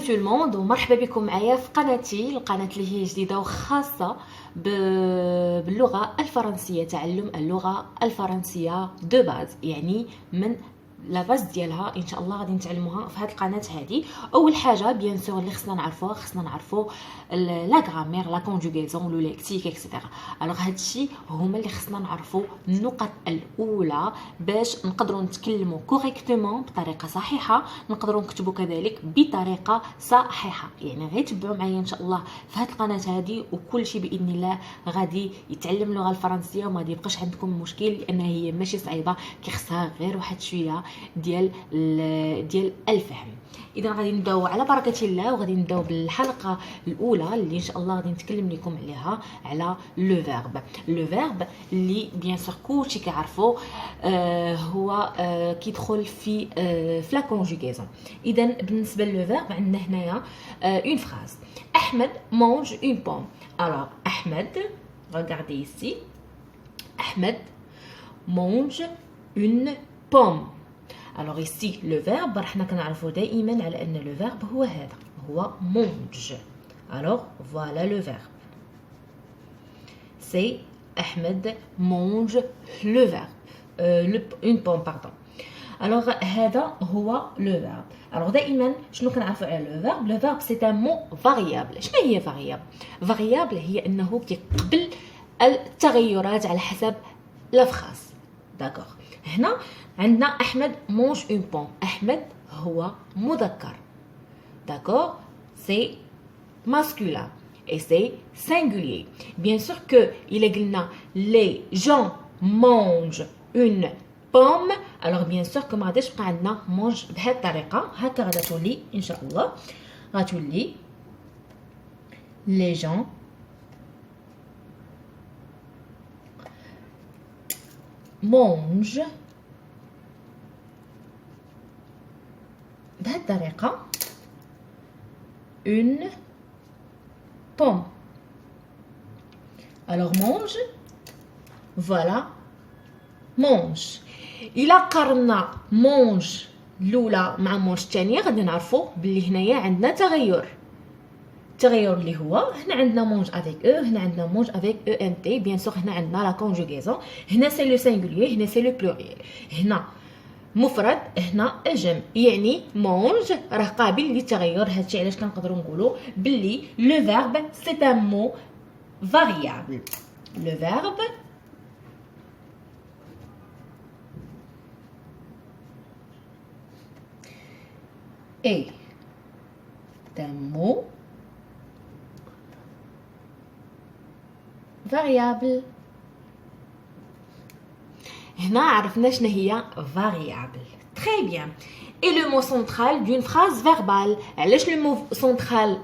تو الموند ومرحبا بكم معايا في قناتي، القناه اللي هي جديده وخاصه باللغه الفرنسيه، تعلم اللغه الفرنسيه دو باز، يعني من لا باز ديالها ان شاء الله غادي نتعلموها في هذه القناه هذه. اول حاجه بيان سور اللي خصنا نعرفوا لا غرامير، لا كونجوغيزون، لو ليكسيك اكسيتيرا. الوغ هادشي هما اللي خصنا نعرفوا النقط الاولى باش نقدروا نتكلموا كوريكتومون بطريقه صحيحه، نقدروا نكتبوا كذلك بطريقه صحيحه. يعني غير تبعوا معايا ان شاء الله في هذه القناه هذه، وكل شيء باذن الله غادي يتعلم اللغه الفرنسيه وما يبقاش عندكم مشكل، لانها هي ماشي صعيبه، كيخصها غير واحد شويه ديال الفهم. اذا غادي نبداو على بركه الله، وغادي نبداو بالحلقه الاولى اللي ان شاء الله غادي نتكلم لكم عليها على لو فيرب اللي بيان سور كلشي كيعرفوا هو كيدخل في لا كونجوغيزون. اذا بالنسبه لو فيرب عندنا هنايا اون فراز: احمد مانج اون بوم. alors احمد regardez ici, احمد mange une pomme. alors ici le verbe راحنا كنعرفوا دائما على ان لو فيرب هو هذا، هو mange. alors voilà le verbe, c'est Ahmed mange le verbe, une pomme pardon. alors هذا هو لو فيرب. alors دائما شنو كنعرفوا على لو فيرب؟ لو فيرب سي ان مو فاريابل. شنو هي فاريابل؟ هي انه كيقبل التغيرات على حسب لا فراس. داكوغ، هنا عندنا احمد مونج اون بوم. احمد هو مذكر، داكوغ، سي masculin et c'est singulier. Bien sûr que il est قلنا les gens mangent une pomme. alors bien sûr que ما غاديش يبقى عندنا mange بهذه الطريقه، هكا غادا تولي ان شاء الله، غتولي les gens mangent بهذه الطريقه une pomme. alors mange, voilà mange. إلا قارنا mange الاولى مع mange الثانيه غادي نعرفوا بلي هنايا عندنا تغير اللي هو هنا عندنا مونج افيك او، هنا عندنا مونج افيك او ان تي. بيان سور هنا عندنا لا كونجوغيزون، هنا سي لو سينغولير، هنا سي لو بلوريال، هنا مفرد، هنا الجمع. يعني مونج راه قابل للتغير. هادشي علاش كنقدروا نقولوا باللي لو فيرب سي ان مو فاريابل. لو فيرب est un mot variable. هنا عرفنا شنو هي variable. très bien. et le mot central d'une phrase verbale. علاش le mot central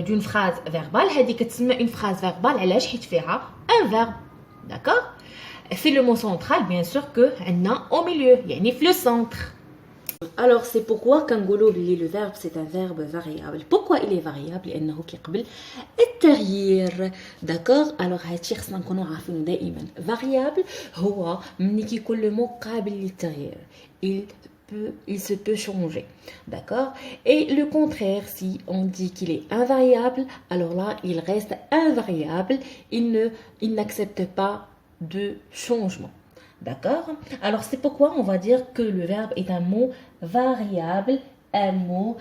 d'une phrase verbale هذه كتسمى une phrase verbale؟ علاش؟ حيت فيها un verbe. d'accord. c'est le mot central bien sûr que عندنا au milieu، يعني في le centre. alors c'est pourquoi كنقولوا بلي le verbe c'est un verbe variable. pourquoi il est variable؟ لانه كيقبل التغيير. داكوغ. alors هادشي خصنا نكونوا عارفينه دائما. variable هو ملي كيكون لو مو قابل للتغيير، il se peut changer. d'accord. et le contraire, si on dit qu'il est invariable, alors là il reste invariable, il n'accepte pas de changement. d'accord. alors c'est pourquoi on va dire que le verbe est un mot variable, un mot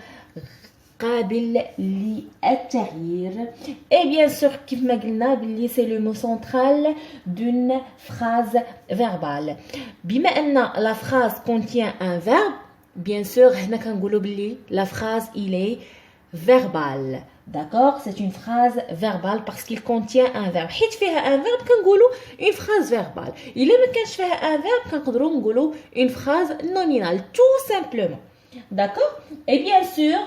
قابل للتغيير. et bien sûr كيف ما قلنا بلي c'est le mot central d'une phrase verbale. بما ان la phrase contient un verbe, bien sûr هنا كنقولوا بلي la phrase il est verbal. d'accord. c'est une phrase verbale parce qu'il contient un verbe. حيت فيها un verbe كنقولوا une phrase verbale. الا ما كانش فيها un verbe كنقدروا نقولوا une phrase nominale tout simplement. d'accord. et bien sûr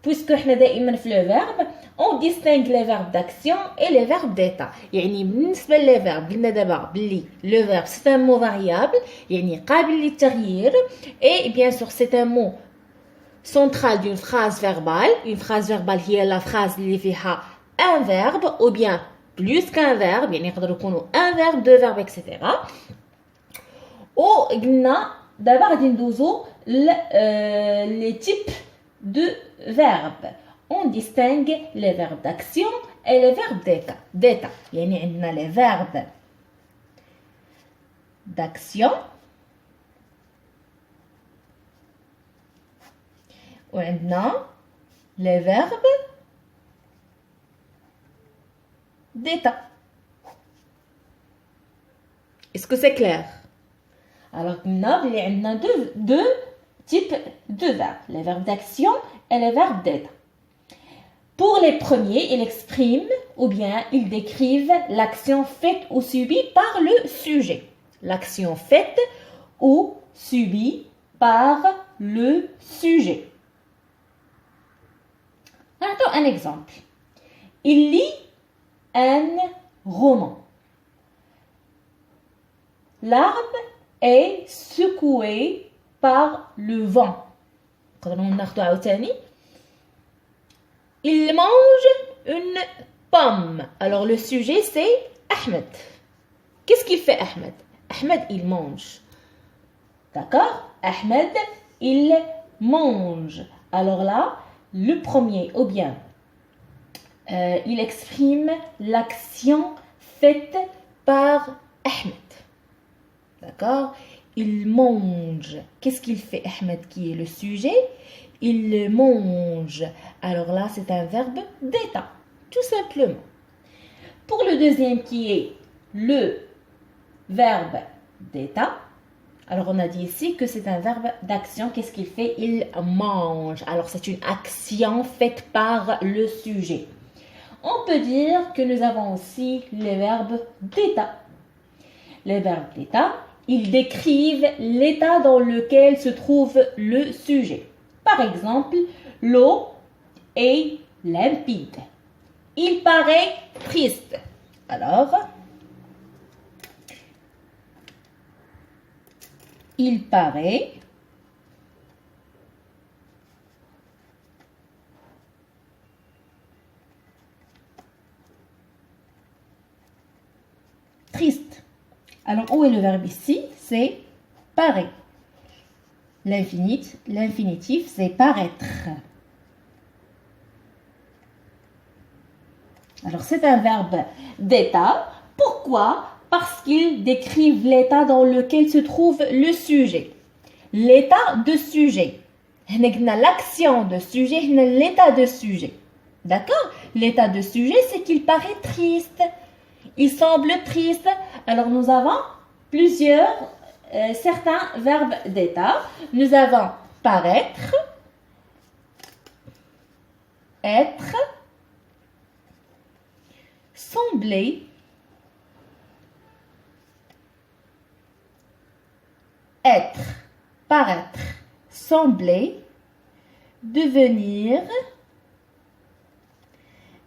puisque احنا دائما في le verbe on distingue les verbes d'action et les verbes d'état. يعني بالنسبه لي verbe قلنا دابا بلي le verbe c'est un mot variable، يعني قابل للتغيير، et bien sûr c'est un mot central d'une phrase verbale. une phrase verbale هي la phrase اللي فيها un verbe ou bien plus qu'un verbe، يعني يقدروا يكونوا un verbe deux verbes etc. وقلنا دابا غادي ندوزو les types de verbes. On distingue les verbes d'action et les verbes d'état. يعني عندنا les verbes d'action وعندنا les verbes d'état. Est-ce que c'est clair? Alors, il y a deux types de verbes, les verbes d'action et les verbes d'état. Pour les premiers, ils expriment ou bien ils décrivent l'action faite ou subie par le sujet. L'action faite ou subie par le sujet. Attends un exemple. Il lit un roman. L'arbre est secoué par le vent. Il mange une pomme. Alors le sujet c'est Ahmed. Qu'est-ce qu'il fait Ahmed? Ahmed il mange. D'accord? Ahmed il mange. Alors là, le premier ou bien il exprime l'action faite par Ahmed. D'accord? Il mange. Qu'est-ce qu'il fait Ahmed qui est le sujet? Il mange. Alors là, c'est un verbe d'état, tout simplement. Pour le deuxième qui est le verbe d'état, alors on a dit ici que c'est un verbe d'action. Qu'est-ce qu'il fait? Il mange. Alors c'est une action faite par le sujet. On peut dire que nous avons aussi les verbes d'état. Les verbes d'état, ils décrivent l'état dans lequel se trouve le sujet. Par exemple, l'eau est limpide. Il paraît triste. Alors, il paraît triste. Alors, où est le verbe ici? C'est paraît. L'infinitif, c'est paraître. Alors, c'est un verbe d'état. Pourquoi? Parce qu'il décrit l'état dans lequel se trouve le sujet. L'état de sujet. L'action de sujet, l'état de sujet. D'accord? L'état de sujet, c'est qu'il paraît triste. Il semble triste. Alors, nous avons certains verbes d'état. Nous avons paraître, être, sembler, être, paraître, sembler, devenir,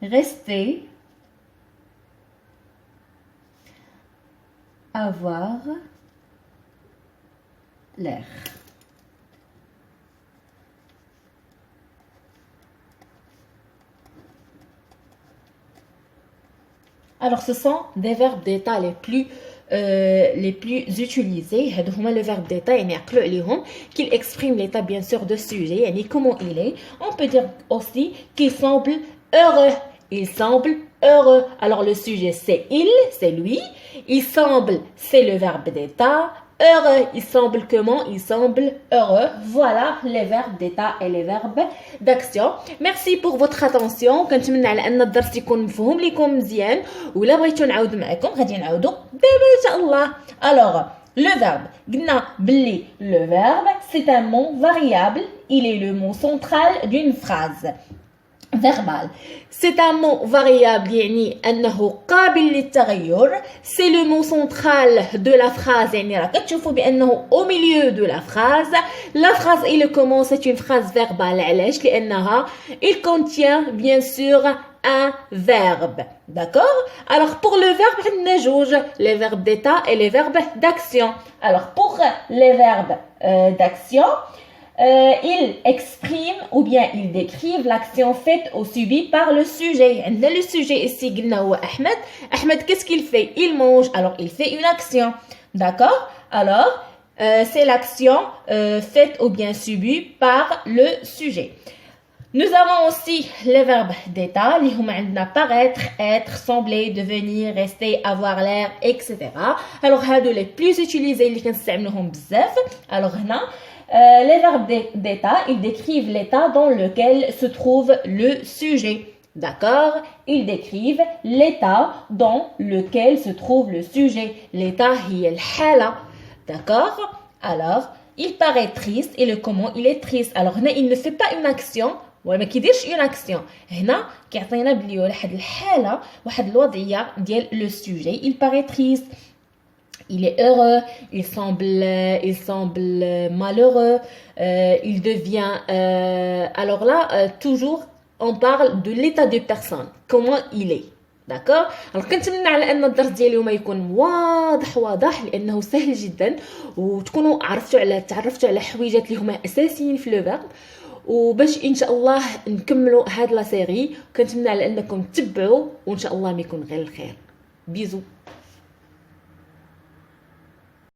rester, avoir l'air. Alors, ce sont des verbes d'état les plus utilisés. هادو هما le verbe d'état يعني عقلوا عليهم qu'il exprime l'état bien sûr de sujet يعني comment il est. On peut dire aussi qu'il semble heureux. Il semble heureux. Alors le sujet c'est il, c'est lui. Il semble, c'est le verbe d'état. Heureux, il semble comment? Il semble heureux. Voilà les verbes d'état et les verbes d'action. Merci pour votre attention. كنتمنى على ان الدرس يكون مفهوم لكم مزيان ولا بغيتو نعاود معكم غادي نعاودو دابا ان شاء الله. Alors le verbe, قلنا بلي le verbe c'est un mot variable. Il est le mot central d'une phrase verbal. C'est un mot variable يعني أنه قابل للتغير. C'est le mot central de la phrase يعني راك تشوفوا بأنه au milieu de la phrase. La phrase il commence, c'est une phrase verbale. علاش؟ لأنها il contient bien sûr un verbe. D'accord? Alors pour le verbe عندنا جوج, les verbes d'état et les verbes d'action. Alors pour les verbes d'action, ils expriment ou bien ils décrivent l'action faite ou subie par le sujet. Le sujet ici, Ahmed. Ahmed, qu'est-ce qu'il fait? Il mange, alors il fait une action. D'accord? Alors, c'est l'action faite ou bien subie par le sujet. Nous avons aussi les verbes d'état اللي هما عندنا paraître, être, sembler, devenir, rester, avoir l'air, etc. Alors هادو les plus utilisés اللي كنستعملوهم بزاف. Alors هنا les verbes d'état, ils décrivent l'état dans lequel se trouve le sujet. D'accord? Ils décrivent l'état dans lequel se trouve le sujet. L'état هي الحالة. D'accord? Alors, il paraît triste et le comment il est triste. Alors هنا il ne fait pas une action وما كيديرش une action. هنا كيعطينا بلي واحد الحالة واحد الوضعية ديال le sujet. Il paraît triste. Il est heureux, il semble malheureux, il devient... alors là, toujours, on parle de l'état de personne, comment il est. داكوغ. alors كنتمنى على ان الدرس ديالي اليوم يكون واضح لانه سهل جدا وتكونوا تعرفتوا على حويجات اللي هما اساسيين في لو فيرب وباش ان شاء الله نكملوا هاد لا سيري. كنتمنى على انكم تتبعوا وان شاء الله ما يكون غير الخير. بيزو.